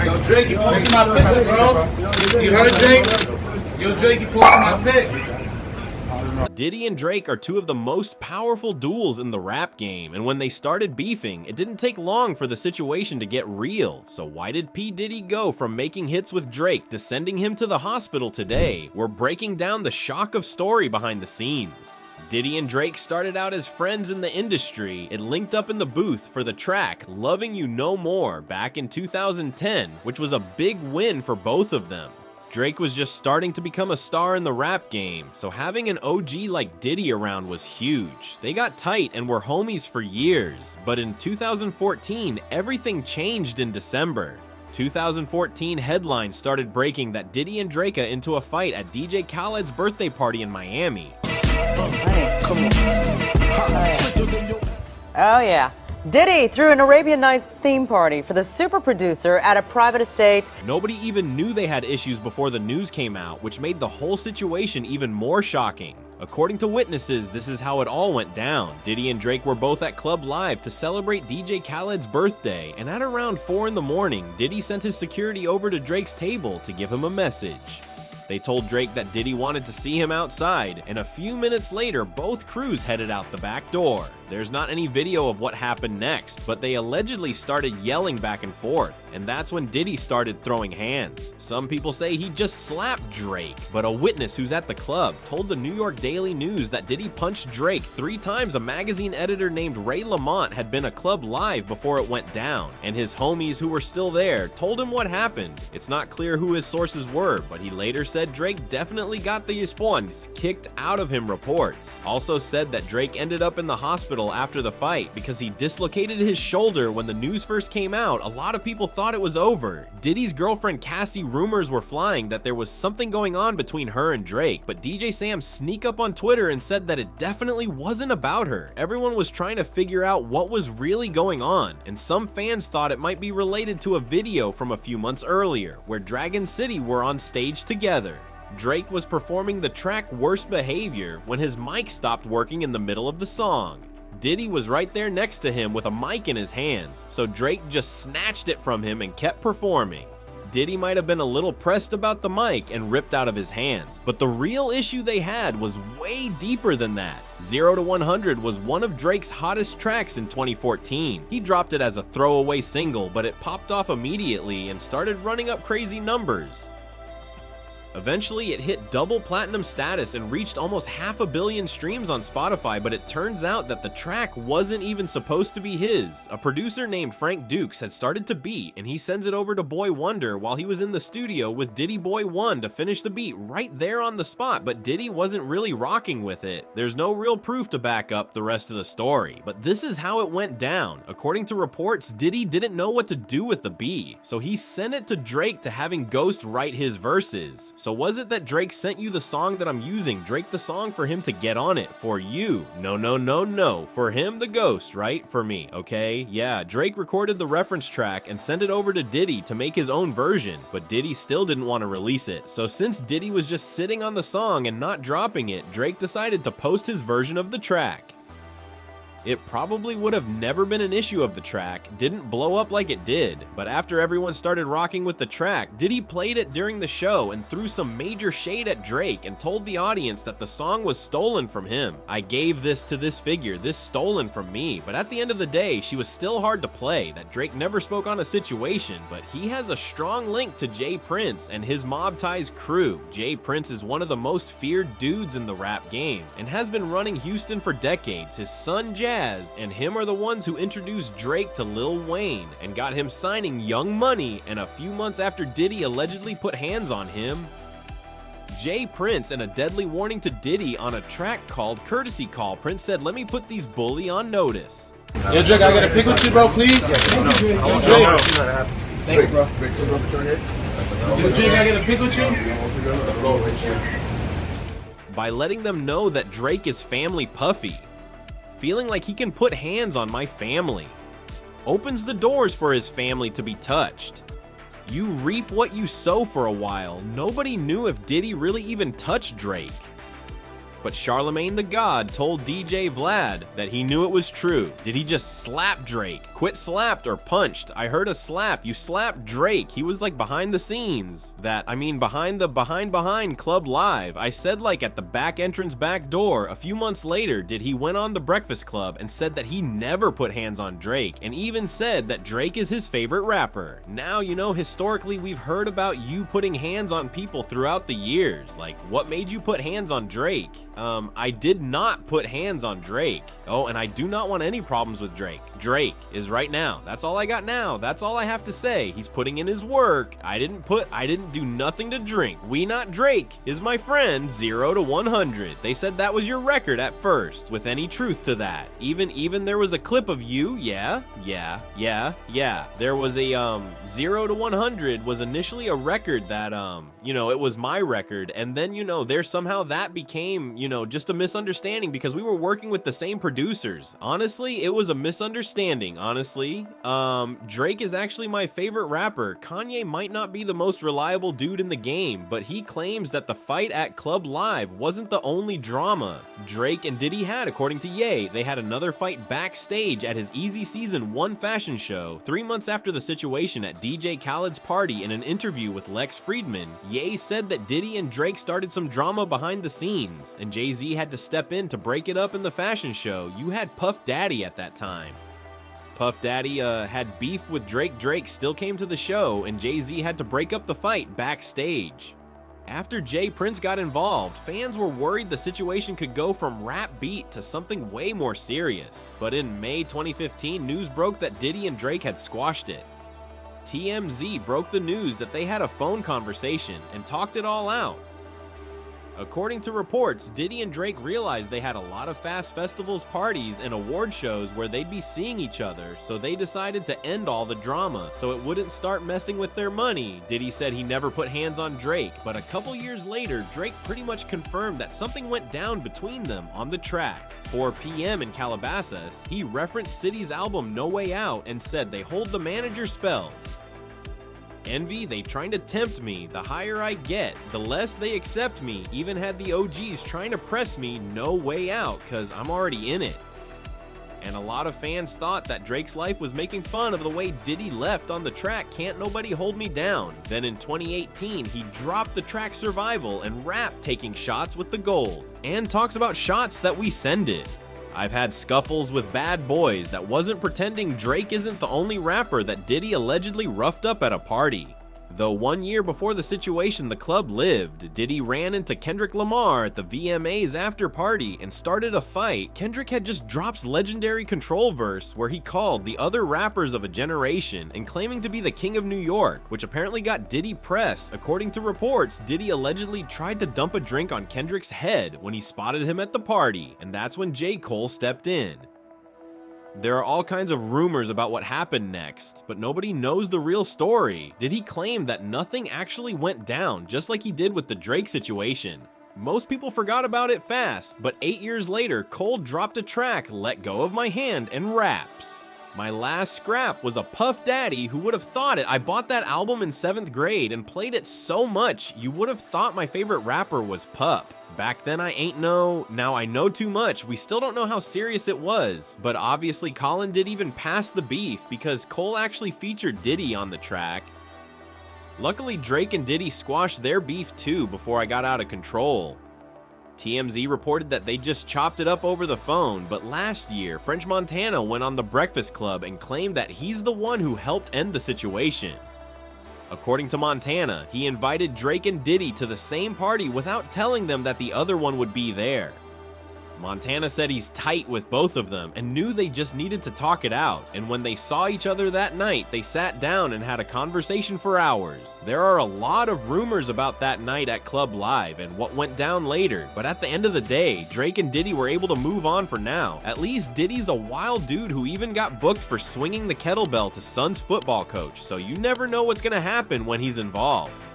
Yo, Drake, you posted my picture, bro. You heard Drake? Yo, Drake, you posted my pic. Diddy and Drake are two of the most powerful duels in the rap game, and when they started beefing, it didn't take long for the situation to get real. So why did P. Diddy go from making hits with Drake to sending him to the hospital today? We're breaking down the shock of story behind the scenes. Diddy and Drake started out as friends in the industry. It linked up in the booth for the track Loving You No More back in 2010, which was a big win for both of them. Drake was just starting to become a star in the rap game, so having an OG like Diddy around was huge. They got tight and were homies for years, but in 2014, everything changed in December. 2014 headlines started breaking that Diddy and Drake got into a fight at DJ Khaled's birthday party in Miami. Oh yeah. Diddy threw an Arabian Nights theme party for the super producer at a private estate. Nobody even knew they had issues before the news came out, which made the whole situation even more shocking. According to witnesses, this is how it all went down. Diddy and Drake were both at Club Live to celebrate DJ Khaled's birthday, and at around 4 in the morning, Diddy sent his security over to Drake's table to give him a message. They told Drake that Diddy wanted to see him outside, and a few minutes later, both crews headed out the back door. There's not any video of what happened next, but they allegedly started yelling back and forth, and that's when Diddy started throwing hands. Some people say he just slapped Drake, but a witness who's at the club told the New York Daily News that Diddy punched Drake 3 times. A magazine editor named Ray Lamont had been at Club Live before it went down, and his homies who were still there told him what happened. It's not clear who his sources were, but he later said Drake definitely got the response kicked out of him. Reports also said that Drake ended up in the hospital after the fight because he dislocated his shoulder. When the news first came out, a lot of people thought it was over. Diddy's girlfriend Cassie, rumors were flying that there was something going on between her and Drake, but DJ Sam sneak up on Twitter and said that it definitely wasn't about her. Everyone was trying to figure out what was really going on, and some fans thought it might be related to a video from a few months earlier where Dragon City were on stage together. Drake was performing the track Worst Behavior when his mic stopped working in the middle of the song. Diddy was right there next to him with a mic in his hands, so Drake just snatched it from him and kept performing. Diddy might have been a little pressed about the mic and ripped out of his hands, but the real issue they had was way deeper than that. 0 to 100 was one of Drake's hottest tracks in 2014. He dropped it as a throwaway single, but it popped off immediately and started running up crazy numbers. Eventually, it hit double platinum status and reached almost 500 million streams on Spotify, but it turns out that the track wasn't even supposed to be his. A producer named Frank Dukes had started to beat, and he sends it over to Boy Wonder while he was in the studio with Diddy Boy 1 to finish the beat right there on the spot, but Diddy wasn't really rocking with it. There's no real proof to back up the rest of the story, but this is how it went down. According to reports, Diddy didn't know what to do with the beat, so he sent it to Drake to having Ghost write his verses. So was it that Drake sent you the song that I'm using, Drake the song, for him to get on it? For you? No. For him, the Ghost, right? For me, okay? Yeah, Drake recorded the reference track and sent it over to Diddy to make his own version, but Diddy still didn't want to release it. So since Diddy was just sitting on the song and not dropping it, Drake decided to post his version of the track. It probably would have never been an issue of the track, didn't blow up like it did, but after everyone started rocking with the track, Diddy played it during the show and threw some major shade at Drake and told the audience that the song was stolen from him. I gave this to this figure, this stolen from me, but at the end of the day, she was still hard to play, that Drake never spoke on a situation, but he has a strong link to Jay Prince and his Mob Ties crew. Jay Prince is one of the most feared dudes in the rap game and has been running Houston for decades. His son Jazz and him are the ones who introduced Drake to Lil Wayne and got him signing Young Money, and a few months after Diddy allegedly put hands on him, Jay Prince and a deadly warning to Diddy on a track called Courtesy Call. Prince said, "Let me put these bully on notice." Yo, Drake, I got a pic with you, bro, please. Yo, Drake. Thank you, bro. Yo, Drake, I got a pic with you. By letting them know that Drake is family puffy, feeling like he can put hands on my family, opens the doors for his family to be touched. You reap what you sow for a while. Nobody knew if Diddy really even touched Drake. but Charlemagne the God told DJ Vlad that he knew it was true. Did he just slap Drake? Quit slapped or punched? I heard a slap. You slapped Drake. He was like behind the scenes. Behind the behind Club Live. I said like at the back entrance back door. A few months later, did he went on the Breakfast Club and said that he never put hands on Drake, and even said that Drake is his favorite rapper. Now, you know, historically we've heard about you putting hands on people throughout the years. Like, what made you put hands on Drake? I did not put hands on Drake. Oh, and I do not want any problems with Drake. Drake is right now. That's all I got now. That's all I have to say. He's putting in his work. I didn't do nothing to drink. We Not Drake is my friend 0 to 100. They said that was your record at first, with any truth to that. Even there was a clip of you, yeah. There was a 0 to 100 was initially a record that it was my record, and then there somehow that became just a misunderstanding because we were working with the same producers. Honestly, it was a misunderstanding. Honestly, Drake is actually my favorite rapper. Kanye might not be the most reliable dude in the game, but he claims that the fight at Club Live wasn't the only drama Drake and Diddy had. According to Ye, they had another fight backstage at his Easy Season 1 fashion show 3 months after the situation at DJ Khaled's party. In an interview with Lex Friedman, Ye said that Diddy and Drake started some drama behind the scenes, and Jay-Z had to step in to break it up in the fashion show. You had Puff Daddy at that time. Puff Daddy had beef with Drake. Drake still came to the show, and Jay-Z had to break up the fight backstage. After Jay Prince got involved, fans were worried the situation could go from rap beat to something way more serious. But in May 2015, news broke that Diddy and Drake had squashed it. TMZ broke the news that they had a phone conversation and talked it all out. According to reports, Diddy and Drake realized they had a lot of fast festivals, parties, and award shows where they'd be seeing each other, so they decided to end all the drama so it wouldn't start messing with their money. Diddy said he never put hands on Drake, but a couple years later, Drake pretty much confirmed that something went down between them on the track. 4 p.m. in Calabasas, he referenced City's album No Way Out and said they hold the manager spells. Envy, they trying to tempt me. The higher I get, the less they accept me. Even had the OGs trying to press me no way out, cause I'm already in it. And a lot of fans thought that Drake's life was making fun of the way Diddy left on the track Can't Nobody Hold Me Down. Then in 2018, he dropped the track Survival and rapped Taking Shots with the Gold, and talks about shots that we sended. I've had scuffles with bad boys that wasn't pretending Drake isn't the only rapper that Diddy allegedly roughed up at a party. Though 1 year before the situation, the club lived. Diddy ran into Kendrick Lamar at the VMA's after party and started a fight. Kendrick had just dropped legendary Control verse where he called the other rappers of a generation and claiming to be the king of New York, which apparently got Diddy press. According to reports, Diddy allegedly tried to dump a drink on Kendrick's head when he spotted him at the party, and that's when J. Cole stepped in. There are all kinds of rumors about what happened next, but nobody knows the real story. Did he claim that nothing actually went down, just like he did with the Drake situation? Most people forgot about it fast, but 8 years later, Cole dropped a track, Let Go of My Hand, and raps. My last scrap was a Puff Daddy. Who would have thought it? I bought that album in 7th grade and played it so much, you would have thought my favorite rapper was Pup. Back then I ain't know, now I know too much. We still don't know how serious it was, but obviously Colin did even pass the beef because Cole actually featured Diddy on the track. Luckily Drake and Diddy squashed their beef too before I got out of control. TMZ reported that they just chopped it up over the phone, but last year, French Montana went on The Breakfast Club and claimed that he's the one who helped end the situation. According to Montana, he invited Drake and Diddy to the same party without telling them that the other one would be there. Montana said he's tight with both of them and knew they just needed to talk it out, and when they saw each other that night, they sat down and had a conversation for hours. There are a lot of rumors about that night at Club Live and what went down later, but at the end of the day, Drake and Diddy were able to move on for now. At least Diddy's a wild dude who even got booked for swinging the kettlebell to Suns football coach, so you never know what's gonna happen when he's involved.